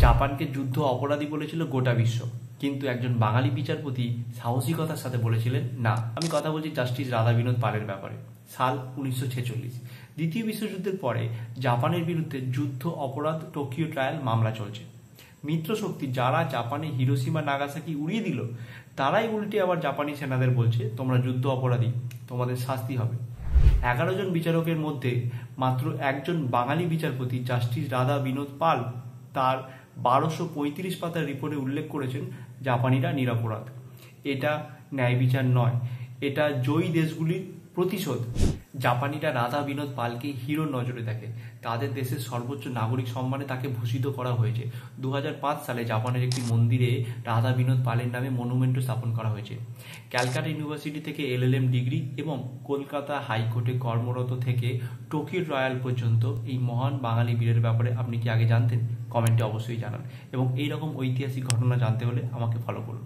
জাপানকে যুদ্ধ অপরাধী বলেছিল গোটা বিশ্ব, কিন্তু একজন বাঙালি বিচারপতি সাহসিকতার সাথে বলেছিলেন না। আমি কথা বলছি জাস্টিস রাধা বিনোদ পালের ব্যাপারে। সাল 1946, দ্বিতীয় বিশ্বযুদ্ধের পরে জাপানের বিরুদ্ধে যুদ্ধ অপরাধ টোকিও ট্রায়াল মামলা চলছে। মিত্রশক্তি যারা জাপানে হিরোশিমা নাগাসাকি উড়িয়ে দিল, তারাই উল্টে আবার জাপানি সেনাদের বলছে তোমরা যুদ্ধ অপরাধী, তোমাদের শাস্তি হবে। 11 জন বিচারকের মধ্যে মাত্র একজন বাঙালি বিচারপতি জাস্টিস রাধা বিনোদ পাল তার 1235 পাতার রিপোর্টে উল্লেখ করেছেন জাপানিরা নিরপরাধ। এটা ন্যায় বিচার নয়, এটা জয়ী দেশগুলির প্রতিশোধ। জাপানিরা রাধা বিনোদ পালকে হিরোর নজরে দেখে, তাদের দেশের সর্বোচ্চ নাগরিক সম্মানে তাকে ভূষিত করা হয়েছে। 2005 সালে জাপানের একটি মন্দিরে রাধা বিনোদ পালের নামে মনুমেন্টও স্থাপন করা হয়েছে। ক্যালকাটা ইউনিভার্সিটি থেকে LLM ডিগ্রি এবং কলকাতা হাইকোর্টে কর্মরত থেকে টোকিও ট্রায়াল পর্যন্ত এই মহান বাঙালি বীরের ব্যাপারে আপনি কি আগে জানতেন? কমেন্টে অবশ্যই জানান, এবং এইরকম ঐতিহাসিক ঘটনা জানতে হলে আমাকে ফলো করুন।